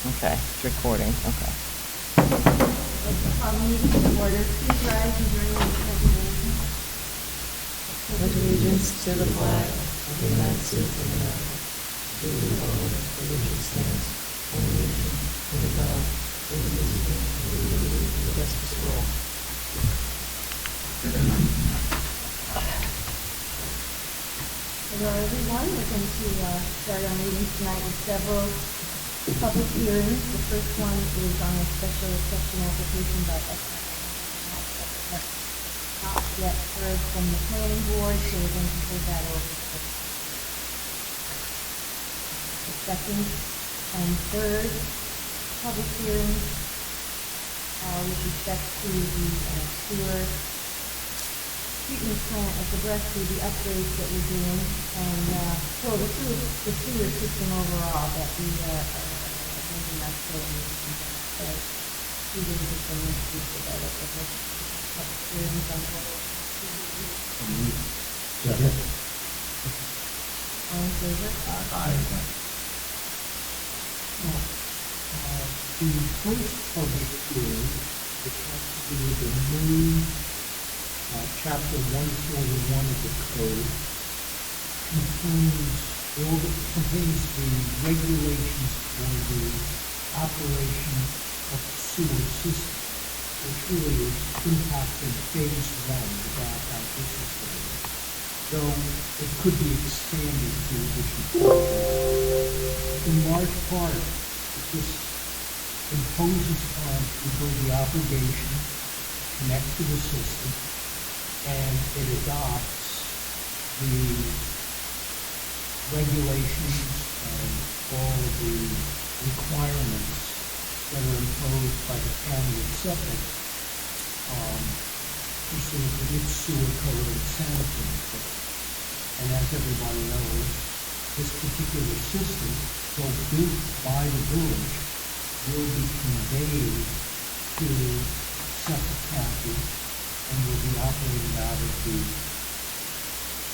Okay, it's recording, okay. Meeting to order. Please rise and join me in the pledge of allegiance. Pledge allegiance to the flag of the United States of America, to the republic for which it stands, one nation, under God, indivisible, with liberty and justice for all. Hello, everyone. We're going to start our meeting tonight with several public hearings. The first one is on a special exception application by not yet heard from the planning board, so we're going to hold that over. The second and third public hearings with respect to the sewer treatment plant at the Bresley, the upgrades that we're doing, and so the sewer system overall that we are bringing up for sewer system issues developed with the public hearings on both. All in favor? Aye. The first public hearing, which has to do with the new Chapter 141 of the Code, contains the regulations for the operation of the sewer system, which really is impacting phase 1 of our business area, though it could be expanded to additional purposes. In large part, this imposes on people the obligation to connect to the system, and it adopts the regulations and all of the requirements that are imposed by the county of Suffolk pursuant to its sewer code and sanitary code. And as everybody knows, this particular system, though built by the village, will be conveyed to Suffolk County and will be operated out of the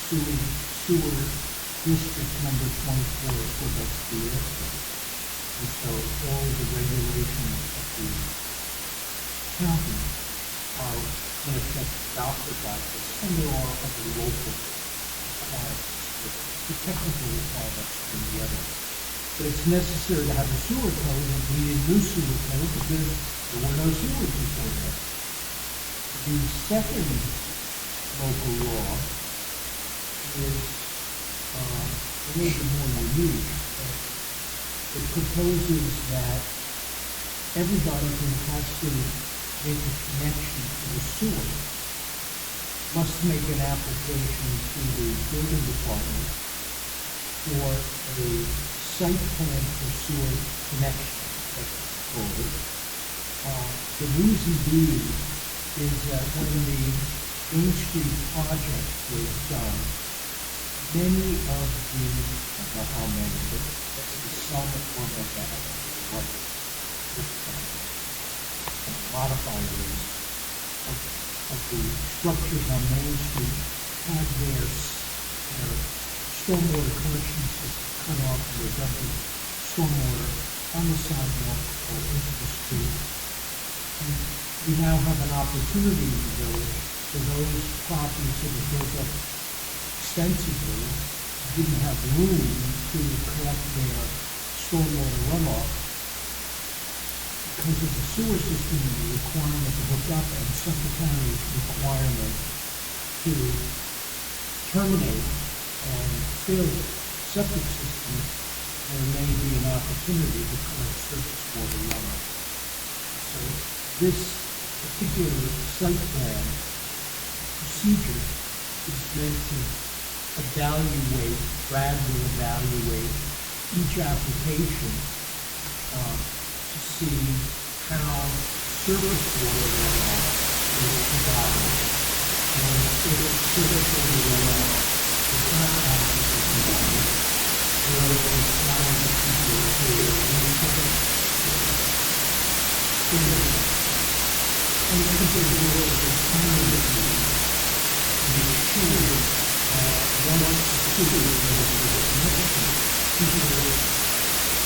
sewer district number 24 of Quebec City. And so all of the regulations of the county are in effect adopted by this, and there are other local requirements, the technical requirements from the other. But it's necessary to have a sewer code, and we need a new sewer code because there were no sewers before that. The second local law is a little bit more unique. It proposes that everybody who has to make a connection to the sewer must make an application to the building department for a site plan for sewer connection, that's called it. The reason being is that when the Main Street project was done, many of the, I don't know how many, but some of that, like this modified ways of the structures on Main Street had their stormwater collection system cut off, and they're dumping stormwater on the sidewalk or into the street. And we now have an opportunity in the village for those properties that were built up extensively, didn't have room to collect their stormwater runoff because of the sewer system and the requirement to hook up, and Suffolk County's requirement to terminate and fill septic systems. There may be an opportunity to collect surface water runoff. So this particular site plan procedure is meant to gradually evaluate each application to see how surface water runoff is provided. And if surface water runoff is not adequately provided, there is a requirement to and I think there will be a time to make sure that once the sewer is connected, people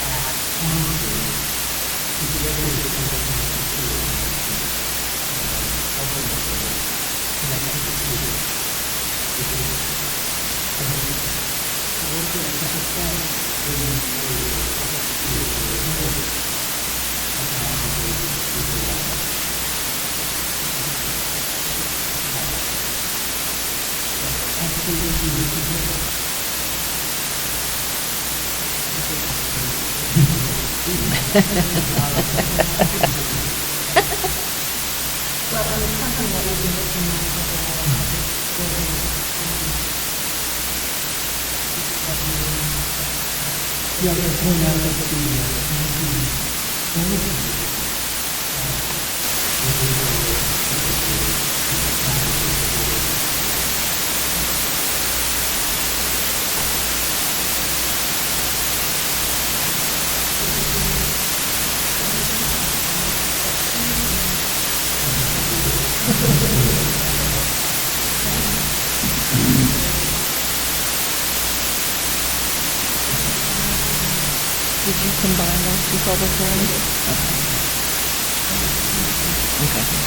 act on Well, and it's something that we've been looking at Yeah, I point out that the Did you combine those two public hearings? Okay.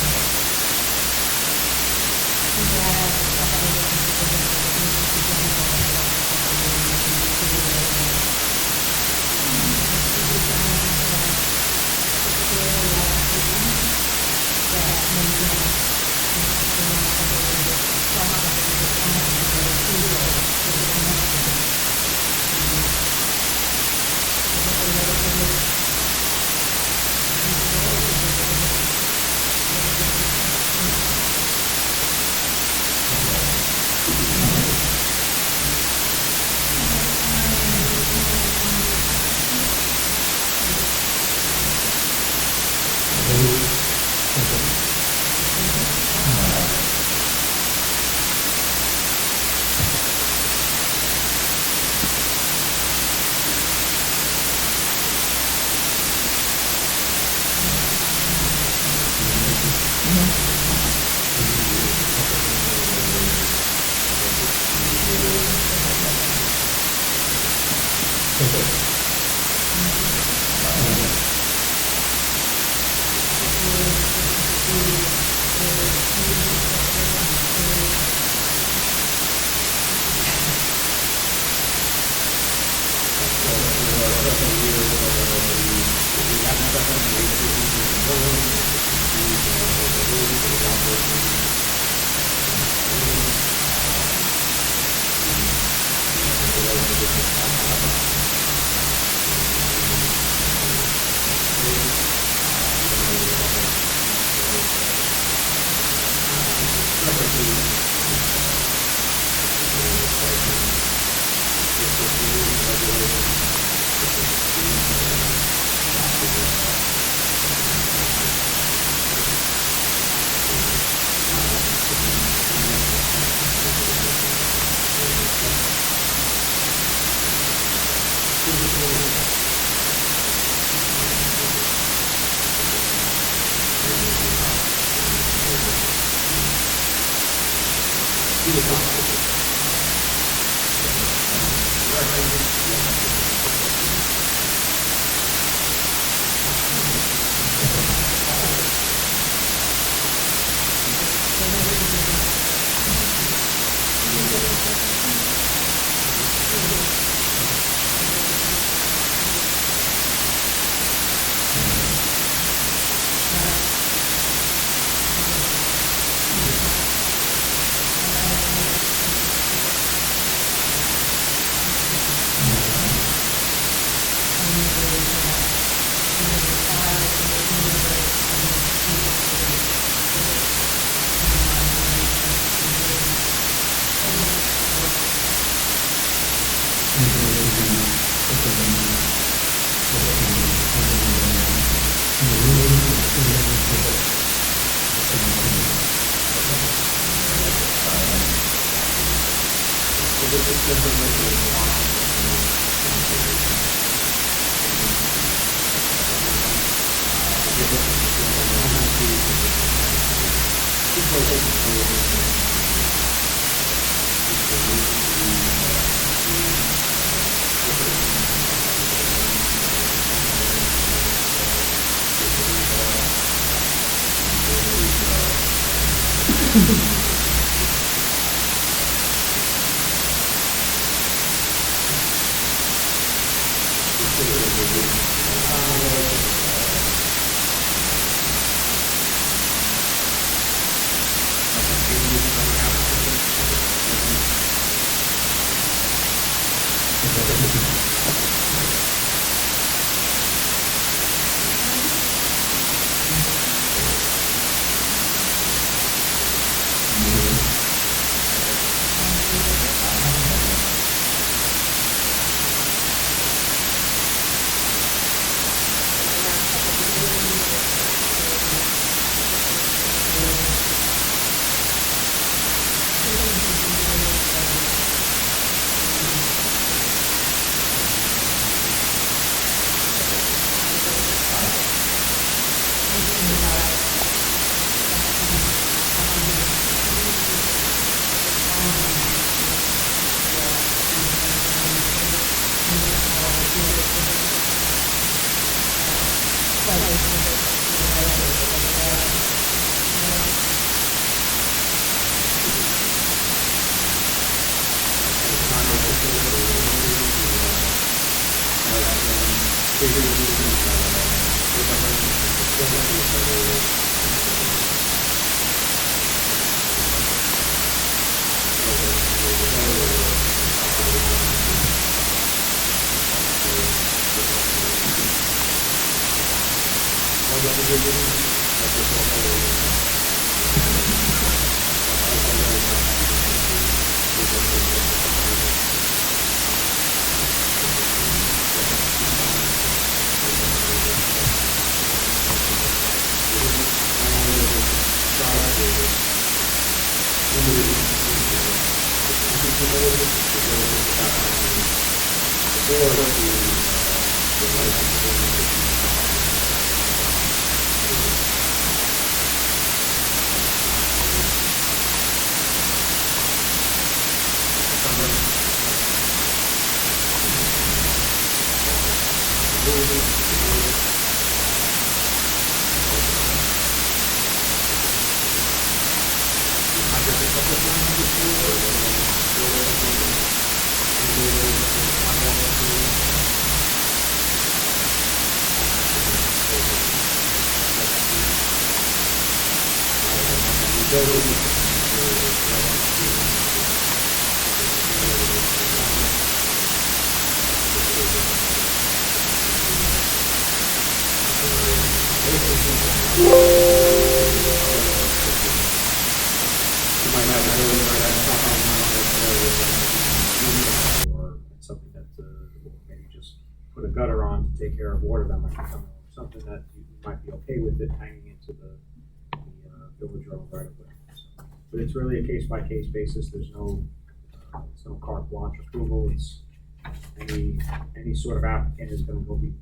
Or something that, or maybe just put a gutter on to take care of water that might be coming, or something that you might be okay with it hanging into the village road right of way. But it's really a case-by-case basis, there's no, it's no carte blanche approval, it's any sort of applicant is gonna be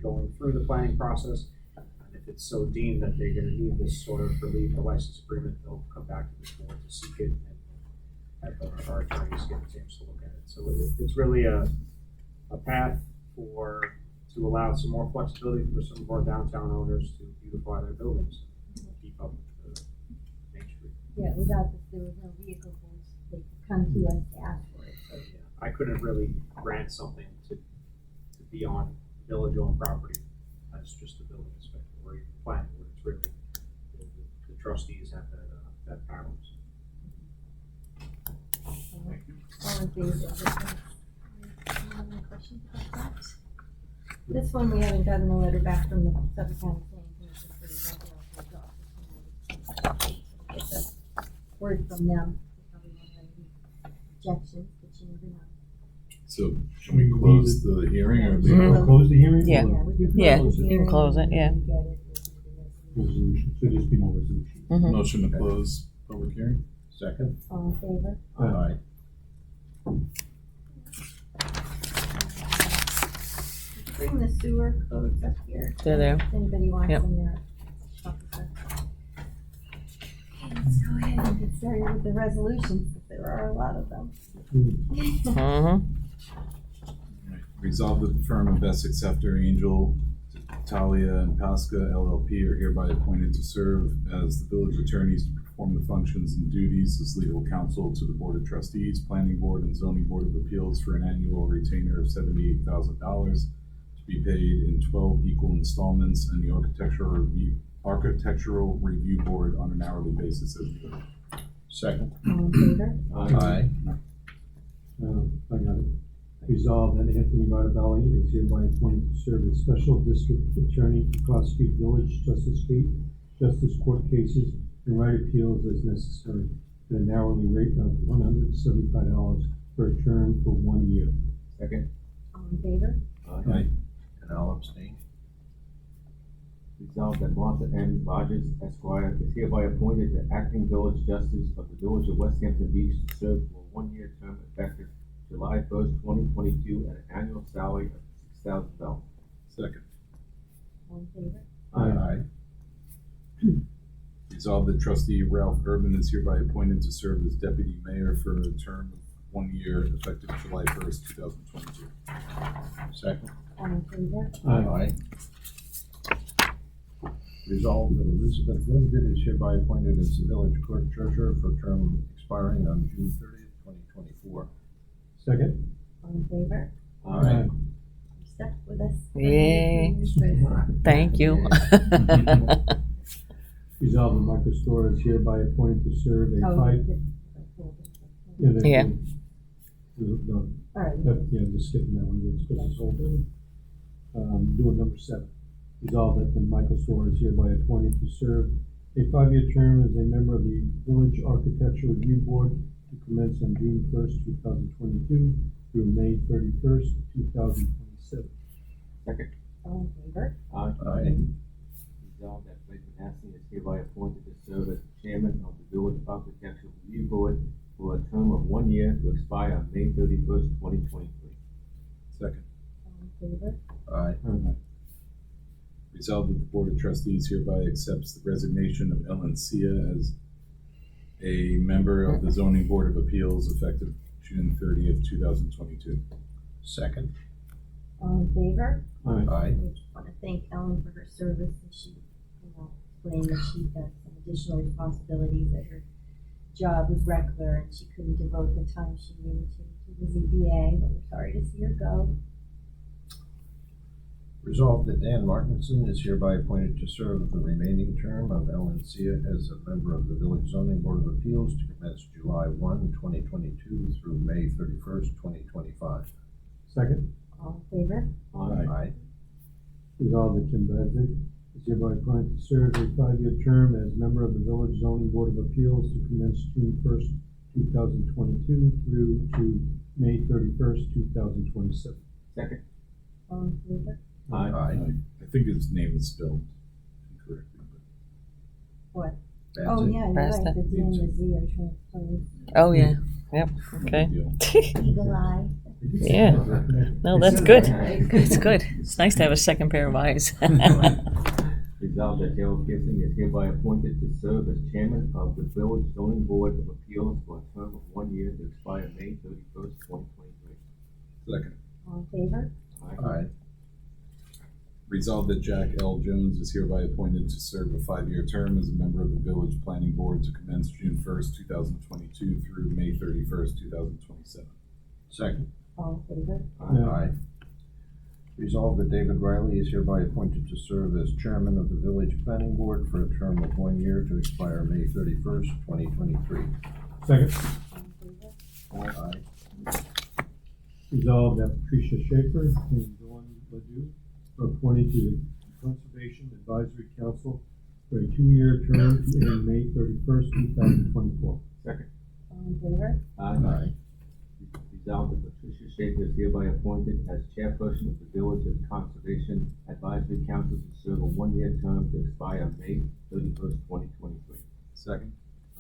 going through the planning process. And if it's so deemed that they're gonna need this sort of relief or license agreement, they'll come back to this board to seek it and have our attorneys get a chance to look at it. So it's really a path to allow some more flexibility for some of our downtown owners to beautify their buildings and keep up with the Main Street. Yeah, without this, there was no vehicles, they could come to us to ask for it, so. Yeah, I couldn't really grant something to be on village-owned property as just a building inspector or even planning board. It's really, the trustees have that power. All in favor of this one? Any questions about that? This one, we haven't gotten a letter back from the Suffolk County Planning Commission for the office. Get the word from them, they probably won't have any objections, but you never know. So should we close the hearing or leave Mhm. it? Close the hearing? Yeah. Or- We can Yeah, close the you can hearing, close it, yeah. we can get it, we'll do the resolution. Resolution, so there's been no resolution. Mhm. Motion to close public hearing? Second? All in favor? Aye. Bring the sewer codes up here. They're there. If anybody wants Yep. them there. Okay, let's go ahead and get started with the resolutions, if there are a lot of them. Mm-hmm. Alright. Resolved that the firm of Essex After Angel, Talia and Pasca LLP are hereby appointed to serve as the village attorneys to perform the functions and duties as legal counsel to the Board of Trustees, Planning Board, and Zoning Board of Appeals for an annual retainer of $78,000 to be paid in 12 equal installments, and the Architectural Review Board on an hourly basis as needed. Second? All in favor? Aye. I got it. Resolved that Anthony Rottabelli is hereby appointed to serve as Special District Attorney to prosecute village justice court cases and write appeals as necessary at an hourly rate of $175 for a term for 1 year. Second, All in favor? Aye. and I'll abstain. Resolved that Martha N. Rogers Esquire is hereby appointed the acting village justice of the village of West Hampton Beach to serve for a 1-year term effective July 1st, 2022, at an annual salary of $6,000. Second. All in favor? Aye. Resolved that trustee Ralph Urban is hereby appointed to serve as deputy mayor for a term of 1 year effective July 1st, 2022. Second? All in favor? Aye. Resolved that Elizabeth Linden is hereby appointed as the village clerk treasurer for a term expiring on June 30th, 2024. Second? All in favor? Aye. stuck with us. for Yeah. 2 years, but Thank you. Resolved that Michael Storer is hereby appointed to serve a Oh, five. Yeah. No, all right. yeah, just skipping that one, it's because it's old. Doing number 7. Resolved that Michael Storer is hereby appointed to serve a 5-year term as a member of the Village Architecture Review Board to commence on June 1st, 2022 through May 31st, 2027. Second. All in favor? Aye. Resolved that Blake Manassi is hereby appointed to serve as chairman of the Village Architectural Review Board for a term of 1 year to expire on May 31st, 2023. Second. All in favor? Aye. Resolved that the Board of Trustees hereby accepts the resignation of Ellen Sia as a member of the Zoning Board of Appeals effective June 30th, 2022. Second. All in favor? Aye. Aye. I just want to thank Ellen for her service, and she, explained that she has some additional responsibilities at her job with Reckler, and she couldn't devote the time she needed to the ZBA, but we're sorry to see her go. Resolved that Dan Martinson is hereby appointed to serve the remaining term of Ellen Sia as a member of the Village Zoning Board of Appeals to commence July 1, 2022 through May 31st, 2025. Second. All in favor? Aye. Resolved that Kim Badzik is hereby appointed to serve a 5-year term as member of the Village Zoning Board of Appeals to commence June 1st, 2022 through to May 31st, 2027. Second. All in favor? Aye. I think his name is spelled incorrectly. What? That's Oh, it. yeah, you're That's right, the- the D and the Z are transposed. Oh, yeah. Yep. Okay. Eagle eye. Yeah. No, that's good. It's good. It's nice to have a second pair of eyes. Resolved that Gerald Gibson is hereby appointed to serve as chairman of the Village Zoning Board of Appeals for a term of 1 year to expire May 31st, 2023. Second. All in favor? Aye. Resolved that Jack L. Jones is hereby appointed to serve a 5-year term as a member of the Village Planning Board to commence June 1st, 2022 through May 31st, 2027. Second. All in favor? Aye. Resolved that David Riley is hereby appointed to serve as chairman of the Village Planning Board for a term of 1 year to expire May 31st, 2023. Second. All in favor? Aye. Resolved that Patricia Schaefer and Dawn Ledoux are appointed to the Conservation Advisory Council for a 2-year term to end May 31st, 2024. Second. All in favor? Aye. Resolved that Patricia Schaefer is hereby appointed as chairperson of the Village Conservation Advisory Council to serve a 1-year term to expire May 31st, 2023. Second.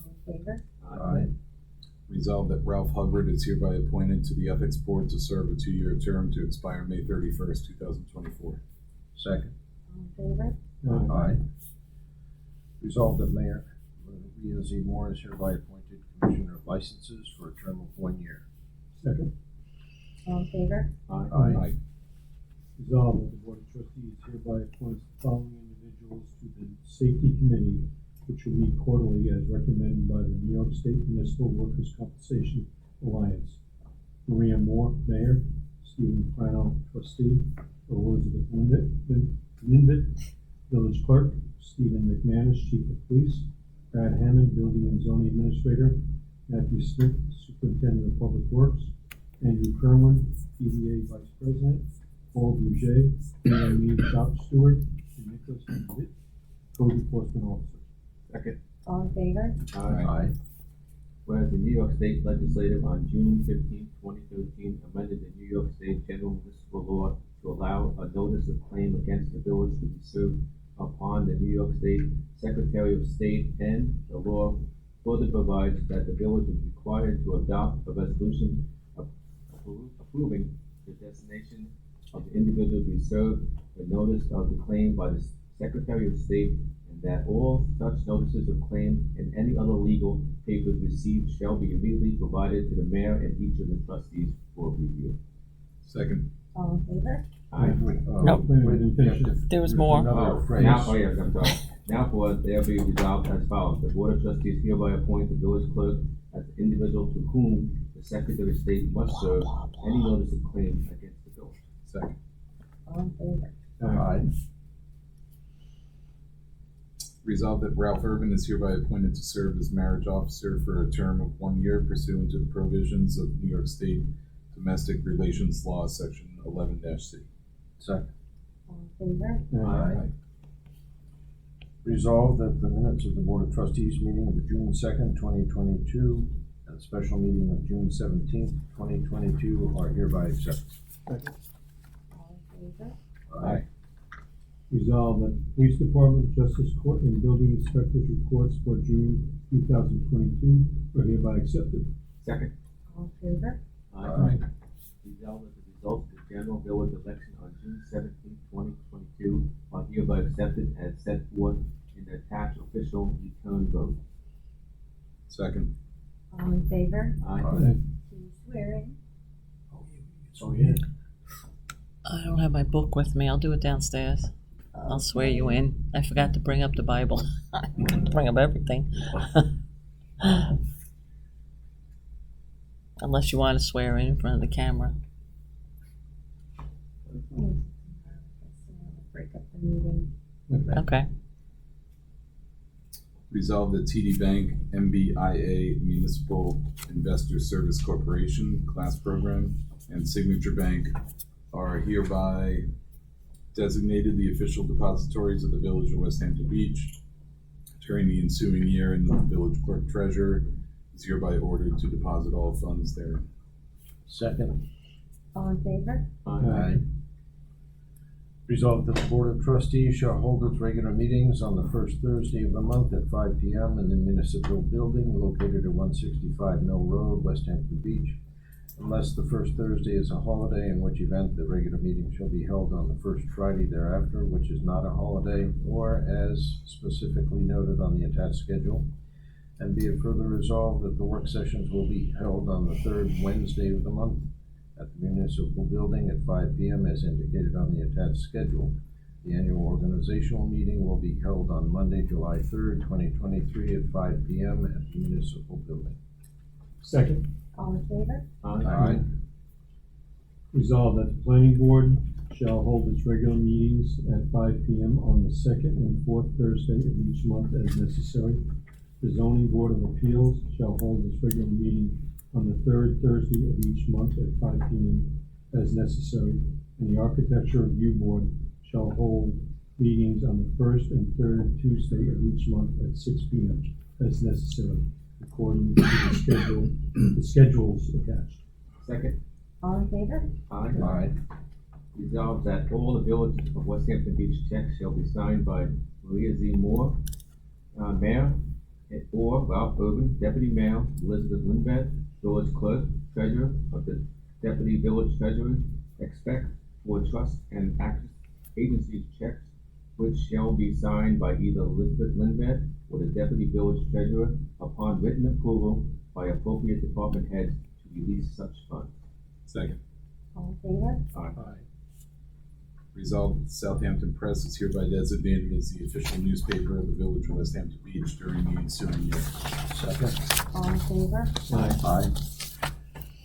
All in favor? Aye. Resolved that Ralph Hubbard is hereby appointed to the Ethics Board to serve a 2-year term to expire May 31st, 2024. Second. All in favor? Aye. Resolved that Mayor Leah Z. Moore is hereby appointed Commissioner of Licenses for a term of 1 year. Second. All in favor? Aye. Resolved that the Board of Trustees hereby appoints the following individuals to the Safety Committee, which will meet quarterly as recommended by the New York State Municipal Workers' Compensation Alliance. Maria Moore, Mayor; Stephen Crano, Trustee; Elizabeth Lindet, Village Clerk; Stephen McManus, Chief of Police; Brad Hammond, Building and Zoning Administrator; Matthew Smith, Superintendent of Public Works; Andrew Kerwin, EDA Vice President; Paul Bouget, Mead Shop Steward; and Nicholas Lindet, Code Enforcement Officer. Second. All in favor? Aye. Whereas the New York State Legislature on June 15, 2013 amended the New York State General Municipal Law to allow a notice of claim against the village to be served upon the New York State Secretary of State, and the law further provides that the village is required to adopt a resolution approving the designation of the individual to be served the notice of the claim by the Secretary of State, and that all such notices of claim and any other legal papers received shall be immediately provided to the mayor and each of the trustees for review. Second. All in favor? Nope. Wait, There was more. Another phrase. Now, oh yes, I'm sorry. Now for there be resolved as follows: the Board of Trustees hereby appoint the village clerk as the individual to whom the Secretary of State must serve any notice of claim against the village. Second. All in favor? Aye. Resolved that Ralph Urban is hereby appointed to serve as marriage officer for a term of 1 year pursuant to the provisions of New York State Domestic Relations Law, Section 11-C. Second. All in favor? Aye. Resolved that the minutes of the Board of Trustees meeting of June 2nd, 2022, and special meeting of June 17th, 2022 are hereby accepted. All in favor? Aye. Resolved that the Police Department, Justice Court, and Building Inspectors reports for June 2022 are hereby accepted. Second. All in favor? Aye. Resolved that the results of the general village election on June 17, 2022 are hereby accepted as set forth in the attached official return vote. Second. All in favor? Aye. To swear in? Oh, yeah. I don't have my book with me. I'll do it downstairs. I'll swear you in. I forgot to bring up the Bible. Bring up everything. Unless you want to swear in front of the camera. Break up the meeting. Okay. Resolved that TD Bank, MBIA Municipal Investor Service Corporation Class Program, and Signature Bank are hereby designated the official depositories of the Village of West Hampton Beach during the ensuing year, and the village clerk treasurer is hereby ordered to deposit all funds therein. Second. All in favor? Aye. Resolved that the Board of Trustees shall hold its regular meetings on the first Thursday of the month at 5 p.m. in the municipal building located at 165 Mill Road, West Hampton Beach, unless the first Thursday is a holiday, in which event the regular meeting shall be held on the first Friday thereafter, which is not a holiday, or as specifically noted on the attached schedule. And be it further resolved that the work sessions will be held on the third Wednesday of the month at the municipal building at 5 p.m. as indicated on the attached schedule. The annual organizational meeting will be held on Monday, July 3rd, 2023 at 5 p.m. at the municipal building. Second. All in favor? Aye. Resolved that the planning board shall hold its regular meetings at 5 p.m. on the second and fourth Thursday of each month as necessary. The zoning board of appeals shall hold its regular meeting on the third Thursday of each month at 5 p.m. as necessary, and the architecture review board shall hold meetings on the first and third Tuesday of each month at 6 p.m. as necessary, according to the schedules attached. Second. All in favor? Aye. Resolved that all the Village of West Hampton Beach checks shall be signed by Maria Z. Moore, Mayor, or Ralph Urban, Deputy Mayor, Elizabeth Lindbergh, Village Clerk, Treasurer of the Deputy Village Treasurer, expect for trust and agency checks, which shall be signed by either Elizabeth Lindbergh or the Deputy Village Treasurer upon written approval by appropriate department heads to release such funds. Second. All in favor? Aye. Resolved that the Southampton Press is hereby designated as the official newspaper of the Village of West Hampton Beach during the ensuing year. Second. All in favor? Aye.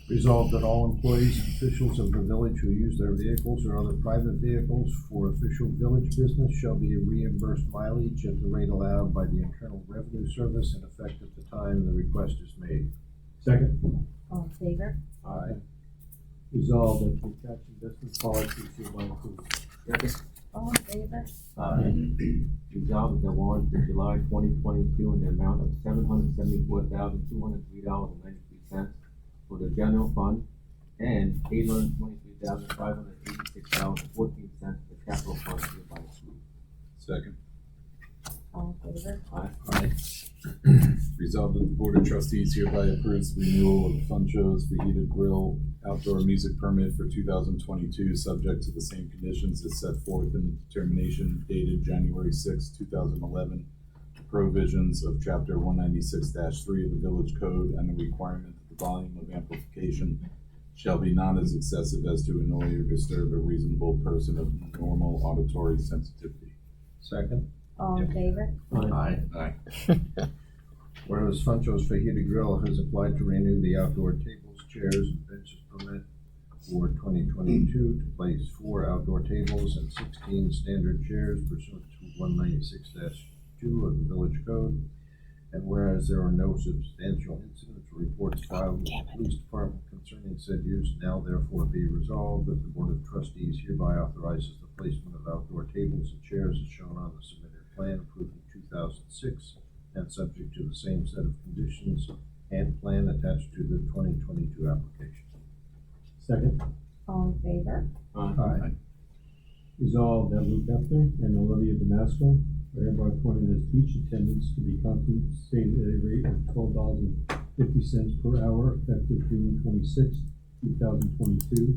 Resolved that all employees and officials of the village who use their vehicles or other private vehicles for official village business shall be reimbursed mileage at the rate allowed by the Internal Revenue Service in effect at the time the request is made. Second. All in favor? Aye. Resolved that the tax investment policy is hereby approved. Second. All in favor? Resolved that the warrant for July 2022 in the amount of $774,203.93 for the general fund and $823,586.14 for the capital fund hereby approved. Second. All in favor? Aye. Resolved that the Board of Trustees hereby approves the renewal of Funcho's Fajita Grill outdoor music permit for 2022, subject to the same conditions as set forth in the determination dated January 6, 2011, the provisions of Chapter 196-3 of the Village Code, and the requirement that the volume of amplification shall be not as excessive as to annoy or disturb a reasonable person of normal auditory sensitivity. Second. All in favor? Aye. Whereas Funcho's Fajita Grill has applied to renew the outdoor tables, chairs, and benches permit 2022 to place 4 outdoor tables and 16 standard chairs pursuant to 196-2 of the village code. And whereas there are no substantial incidents or reports filed with the police department concerning said use, now therefore be resolved that the Board of Trustees hereby authorizes the placement of outdoor tables and chairs as shown on the submitted plan approved in 2006 and subject to the same set of conditions and plan attached to the 2022 application. Second. All in favor? Aye. Resolved that Luke Hefner and Olivia Damasco are hereby appointed as beach attendants to be compensated at a rate of $12.50 per hour effective June 26, 2022,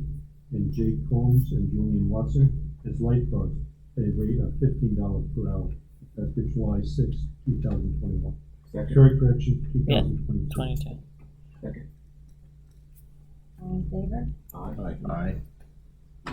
and Jake Combs and Julian Watson as lifeguards at a rate of $15 per hour effective July 6, 2021. Second. Sorry, correction, Yeah. 2022. 22. Second. All in favor? Aye. Aye.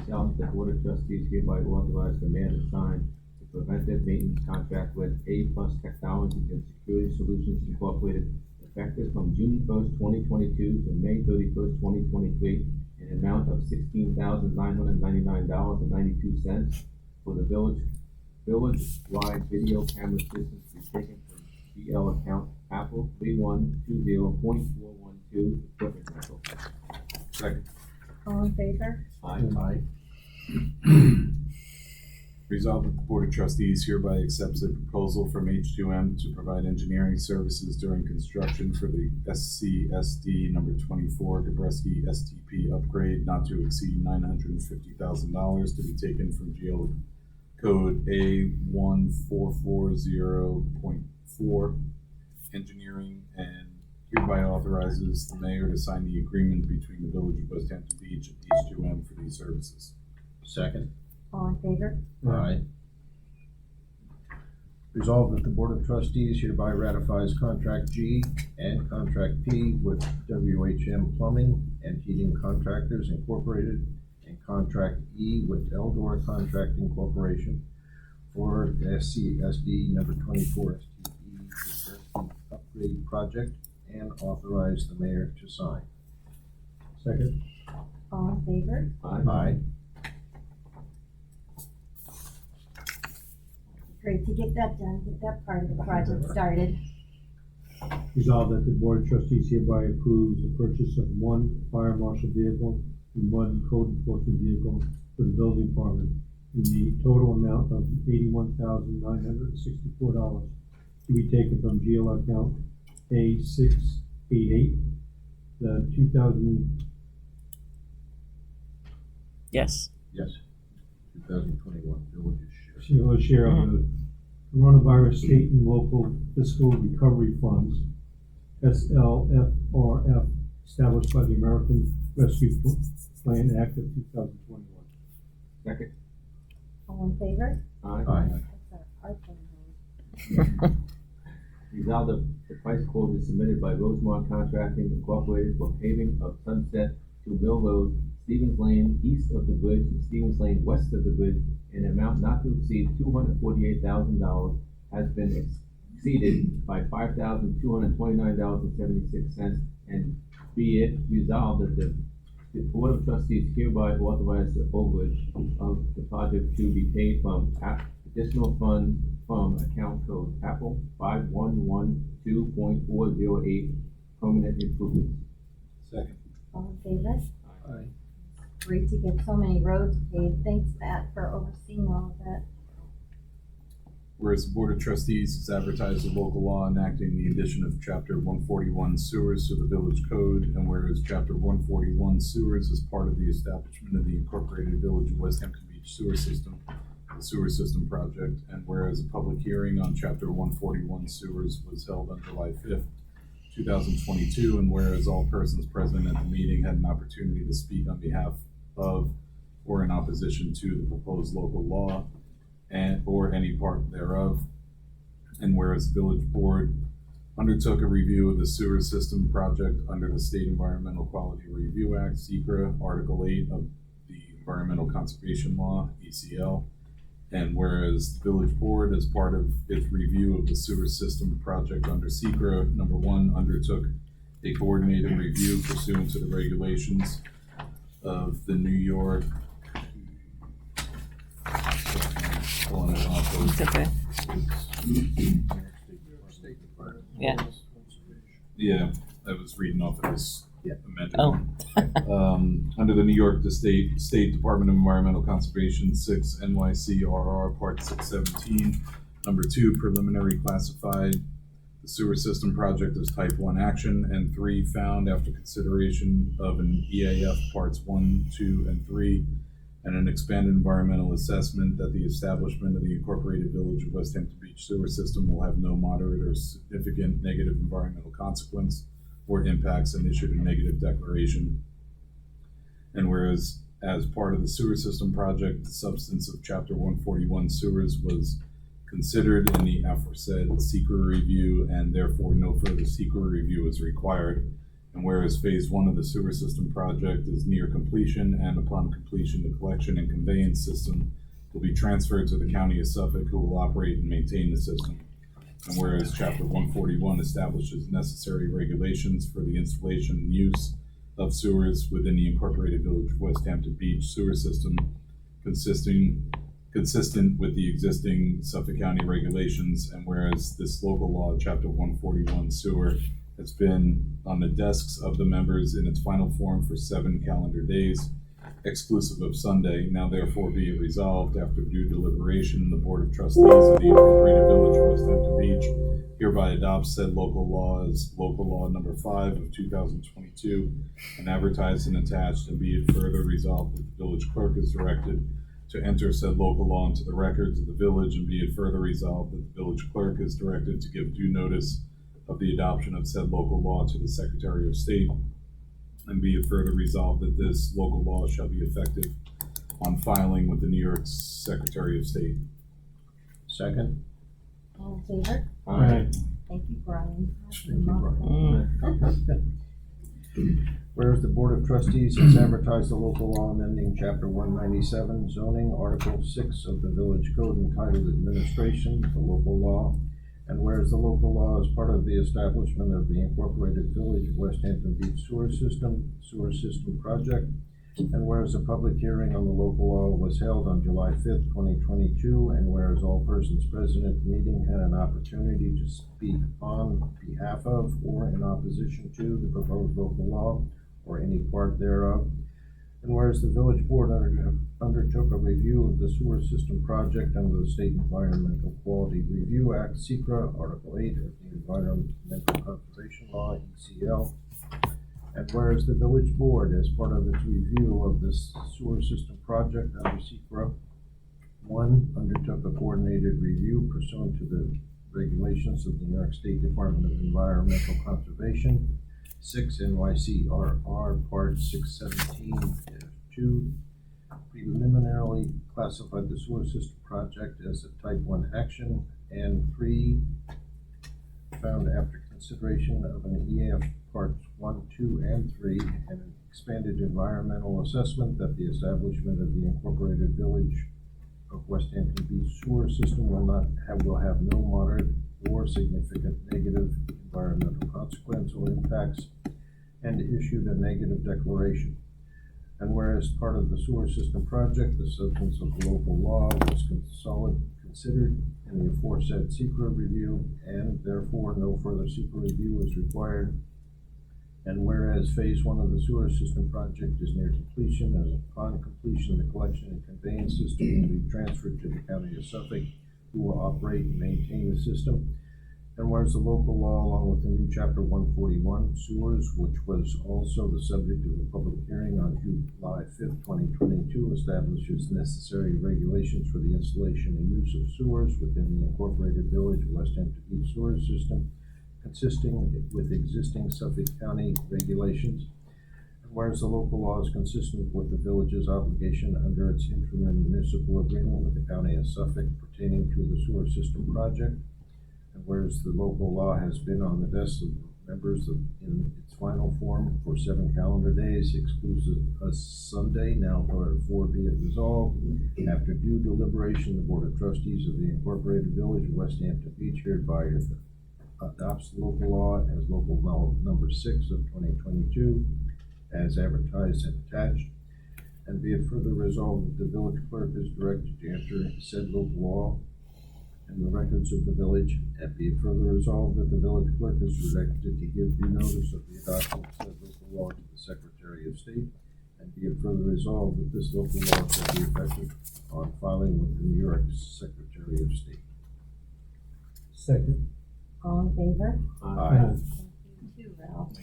Resolved that the Board of Trustees hereby authorize the mayor to sign the preventive maintenance contract with A-Plus Technologies and Security Solutions Incorporated effective from June 1st, 2022 to May 31st, 2023, in an amount of $16,999.92 for the village-wide video camera systems to be taken from GL account Apple 3120.412 equipment rental. Second. All in favor? Aye. Aye. Resolved that the Board of Trustees hereby accepts a proposal from H2M to provide engineering services during construction for the SCSD number 24 Gabreski STP upgrade not to exceed $950,000 to be taken from GL Code A1440.4 Engineering, and hereby authorizes the mayor to sign the agreement between the Village of West Hampton Beach and H2M for these services. Second. All in favor? Aye. Resolved that the Board of Trustees hereby ratifies Contract G and Contract P with WHM Plumbing and Heating Contractors Incorporated and Contract E with Eldor Contracting Corporation for SCSD number 24 STE upgrade project and authorize the mayor to sign. Second. All in favor? Aye. Great to get that done, get that part of the project started. Resolved that the Board of Trustees hereby approves the purchase of 1 fire marshal vehicle and 1 code enforcement vehicle for the building department in the total amount of $81,964 to be taken from GL account A688. The 2000, Yes. Yes. 2021 village's share. share of the coronavirus state and local fiscal recovery funds, SLFRF, established by the American Rescue Plan Act of 2021. Second. All in favor? Aye. Aye. That's our plan. Resolved that the price quote is submitted by Rosemont Contracting Incorporated for paving of Sunset to Mill Road, Stevens Lane east of the bridge and Stevens Lane west of the bridge in an amount not to exceed $248,000 has been exceeded by $5,229.76, and be it resolved that the Board of Trustees hereby authorize the overage of the project to be paid from additional funds from account code Apple 5112.408 permanent improvements. Second. All in favor? Aye. Great to get so many roads paved. Thanks, Matt, for overseeing all of that. Whereas the Board of Trustees has advertised a local law enacting the addition of Chapter 141 sewers to the village code, and whereas Chapter 141 sewers is part of the establishment of the Incorporated Village of West Hampton Beach Sewer System, the Sewer System Project, and whereas a public hearing on Chapter 141 sewers was held on July 5th, 2022, and whereas all persons present at the meeting had an opportunity to speak on behalf of or in opposition to the proposed local law and or any part thereof, and whereas the village board undertook a review of the sewer system project under the State Environmental Quality Review Act, SECRA, Article 8 of the Environmental Conservation Law, ECL, and whereas the village board, as part of its review of the sewer system project under SECRA, number 1, undertook a coordinated review pursuant to the regulations of the New York. Pulling it off of. It's okay. Yeah. Yeah, I was reading off of this Yeah. amended Oh. one. Under the New York State Department of Environmental Conservation, 6 NYCRR Part 617, number 2, preliminary classified the sewer system project as type 1 action, and 3, found after consideration of an EAF parts 1, 2, and 3, and an expanded environmental assessment that the establishment of the incorporated village of West Hampton Beach sewer system will have no moderate or significant negative environmental consequence or impacts, and issued a negative declaration. And whereas, as part of the sewer system project, the substance of Chapter 141 sewers was considered in the aforesaid secret review, and therefore no further secret review is required. And whereas phase 1 of the sewer system project is near completion, and upon completion, the collection and conveyance system will be transferred to the County of Suffolk, who will operate and maintain the system. And whereas Chapter 141 establishes necessary regulations for the installation and use of sewers within the incorporated village of West Hampton Beach sewer system, consistent with the existing Suffolk County regulations. And whereas this local law, Chapter 141 sewer, has been on the desks of the members in its final form for 7 calendar days, exclusive of Sunday. Now therefore be it resolved, after due deliberation, the Board of Trustees of the incorporated village of West Hampton Beach hereby adopts said local law as local law number 5 of 2022, and advertised and attached, and be it further resolved that the village clerk is directed to enter said local law into the records of the village, and be it further resolved that the village clerk is directed to give due notice of the adoption of said local law to the Secretary of State, and be it further resolved that this local law shall be effective on filing with the New York Secretary of State. Second. All in favor? Aye. Thank you, Brian. Thank you, Brian. Mm. Whereas the Board of Trustees has advertised the local law amending Chapter 197 zoning, Article 6 of the Village Code entitled Administration, the local law. And whereas the local law is part of the establishment of the incorporated village of West Hampton Beach sewer system project. And whereas a public hearing on the local law was held on July 5th, 2022, and whereas all persons present at the meeting had an opportunity to speak on behalf of or in opposition to the proposed local law or any part thereof. And whereas the village board undertook a review of the sewer system project under the State Environmental Quality Review Act, SECRA, Article 8 of the Environmental Conservation Law, ECL. And whereas the village board, as part of its review of this sewer system project under SECRA, 1, undertook a coordinated review pursuant to the regulations of the New York State Department of Environmental Conservation, 6 NYCRR Part 617-2, preliminarily classified the sewer system project as a type 1 action, and 3, found after consideration of an EAF Parts 1, 2, and 3, and an expanded environmental assessment that the establishment of the incorporated village of West Hampton Beach sewer system will have no moderate or significant negative environmental consequence or impacts, and issued a negative declaration. And whereas part of the sewer system project, the substance of the local law was considered in the aforesaid secret review, and therefore no further secret review is required. And whereas phase 1 of the sewer system project is near completion, and upon completion, the collection and conveyance system will be transferred to the County of Suffolk, who will operate and maintain the system. And whereas the local law, along with the new Chapter 141 sewers, which was also the subject of a public hearing on July 5th, 2022, establishes necessary regulations for the installation and use of sewers within the incorporated village of West Hampton Beach sewer system, consisting with existing Suffolk County regulations. And whereas the local law is consistent with the village's obligation under its intermunicipal agreement with the County of Suffolk pertaining to the sewer system project. And whereas the local law has been on the desks of members in its final form for 7 calendar days, exclusive of Sunday, now therefore be it resolved, after due deliberation, the Board of Trustees of the incorporated village of West Hampton Beach hereby adopts the local law as local law number 6 of 2022, as advertised and attached, And be it further resolved that the village clerk is directed to enter said local law in the records of the village, and be it further resolved that the village clerk is directed to give due notice of the adoption of said local law to the Secretary of State, and be it further resolved that this local law shall be effective on filing with the New York Secretary of State. Second. All in favor? Aye. Thank you too, Ralph.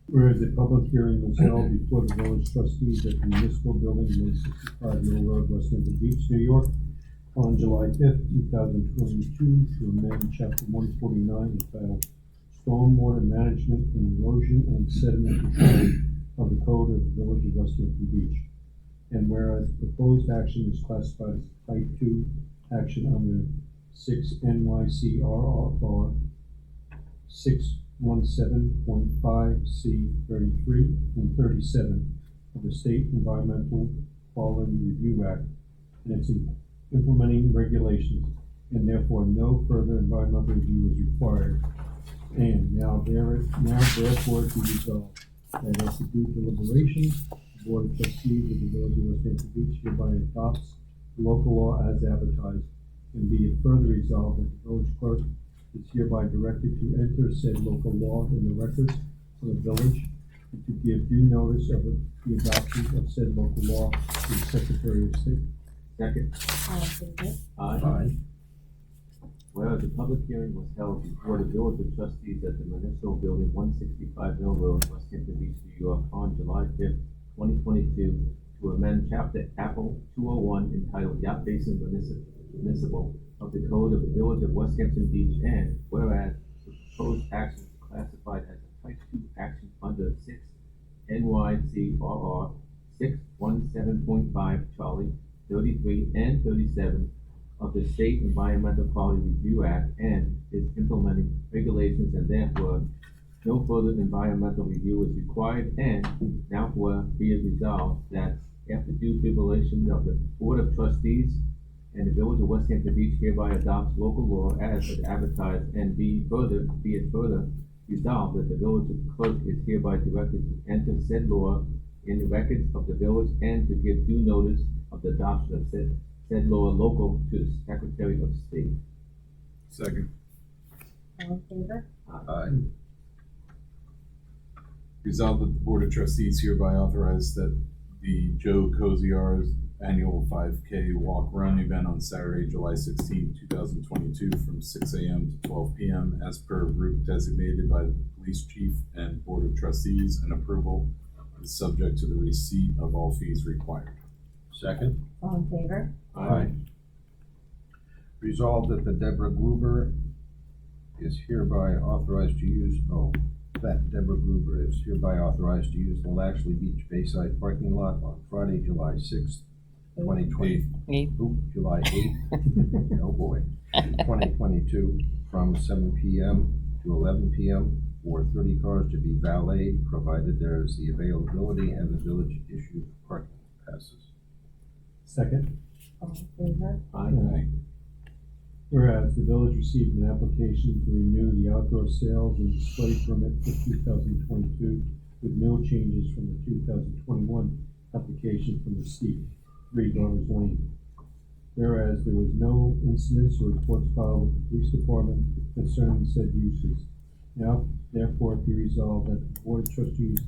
Whereas a public hearing was held before the village trustees at the municipal building, 165 Mill Road, West Hampton Beach, New York, on July 5th, 2022, to amend Chapter 149 entitled Stormwater Management and Erosion and Sediment Control of the Code of the Village of West Hampton Beach. And whereas the proposed action is classified as Type 2 action under 6 NYCRR 617.5C33 and 37 of the State Environmental Quality Review Act and its implementing regulations, and therefore no further environmental review is required. And now therefore be resolved that after due deliberation, the Board of Trustees of the Village of West Hampton Beach hereby adopts the local law as advertised, and be it further resolved that the village clerk is hereby directed to enter said local law in the records of the village, and to give due notice of the adoption of said local law to the Secretary of State. Second. All in favor? Aye. Whereas a public hearing was held before the Village of Trustees at the Municipal Building, 165 Mill Road, West Hampton Beach, New York, on July 5th, 2022, to amend Chapter Apple 201 entitled Yacht Basin Municipal of the Code of the Village of West Hampton Beach, and whereas the proposed action is classified as a Type 2 action under 6 NYCRR 617.5 Charlie 33 and 37 of the State Environmental Quality Review Act and is implementing regulations, and therefore no further environmental review is required, and therefore be it resolved that after due deliberation of the Board of Trustees and the Village of West Hampton Beach hereby adopts local law as advertised, and be it further resolved that the village clerk is hereby directed to enter said law in the records of the village, and to give due notice of the adoption of said law local to the Secretary of State. Second. All in favor? Aye. Resolved that the Board of Trustees hereby authorize that the Joe Coziar's annual 5K walk run event on Saturday, July 16, 2022, from 6 a.m. to 12 p.m. as per route designated by the Police Chief and Board of Trustees, and approval is subject to the receipt of all fees required. Second. All in favor? Aye. Resolved that the Deborah Gruber is hereby authorized to use, that Deborah Gruber is hereby authorized to use the Lashley Beach Bayside parking lot on Friday, July 6th, 2020. July 8th. Oh boy. 2022, from 7 p.m. to 11 p.m. for 30 cars to be valeted, provided there is the availability and the village issued parking passes. Second. All in favor? Aye. Whereas the village received an application to renew the outdoor sales and display permit for 2022 with no changes from the 2021 application from the steep 3 Daughters Lane. Whereas there was no incidents or reports filed with the police department concerning said uses. Now, therefore, be resolved that the Board of Trustees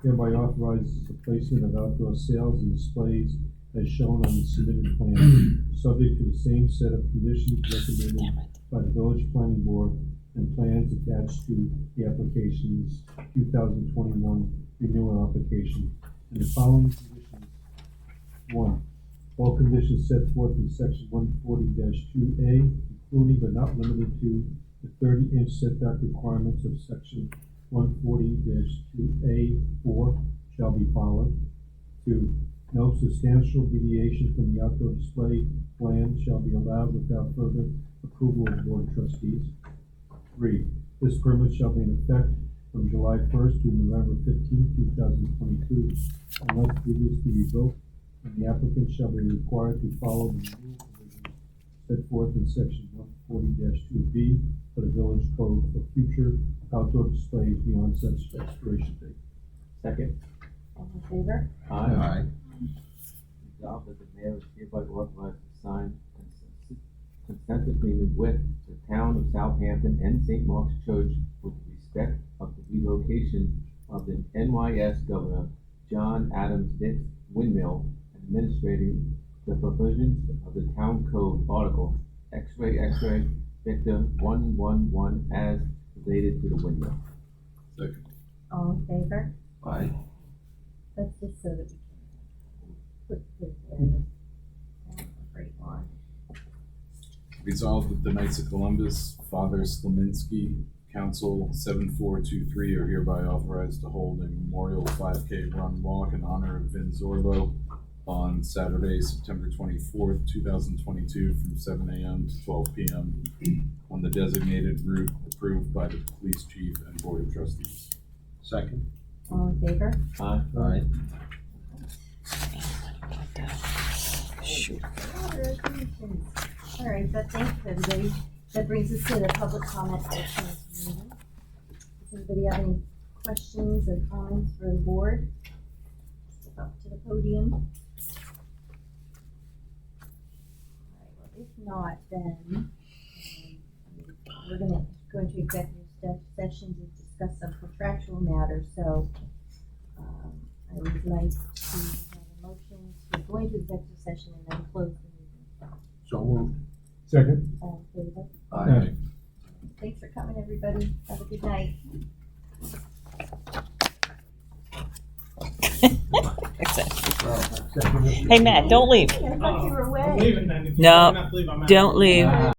hereby authorizes the placement of outdoor sales and displays as shown on the submitted plan, subject to the same set of conditions recommended by the Village Planning Board and plans attached to the application's 2021 renewal application. And the following conditions: 1. All conditions set forth in section 140-2A, including but not limited to the 30-inch setback requirements of section 140-2A4 shall be followed. 2. No substantial deviation from the outdoor display plan shall be allowed without further approval of the Board of Trustees. 3. This permit shall be in effect from July 1st to November 15, 2022, unless previously revoked, and the applicant shall be required to follow the renewal provisions set forth in section 140-2B for the village code for future outdoor displays beyond such expiration date. Second. All in favor? Aye. Resolved that the mayor is hereby authorized to sign consent agreement with the town of Southampton and St. Mark's Church with respect of the relocation of the NYS Governor John Adams Dix windmill, administrating the provisions of the town code article X-ray Victor 111 as related to the windmill. Second. All in favor? Aye. That's just so that we can put this in. That's a great one. Resolved that the Knights of Columbus, Father Slominski, Council 7423 are hereby authorized to hold a memorial 5K run walk in honor of Vin Zorbo on Saturday, September 24th, 2022 from 7 a.m. to 12 p.m. on the designated route approved by the police chief and board of trustees. Second. All in favor? Aye. Aye. Shoot. All right, so thanks everybody. That brings us to the public comment section of the meeting. Does anybody have any questions or comments for the board? Step up to the podium. All right, well, if not, then we're gonna go into executive session to discuss some contractual matters, so I would like to have a motion to go into executive session and then close the meeting. So moved. Second. All in favor? Aye. Thanks for coming, everybody. Have a good night. Hey, Matt, don't leave. I thought you were away. I'm leaving then. If No, you're not leaving, I'm out. Don't leave.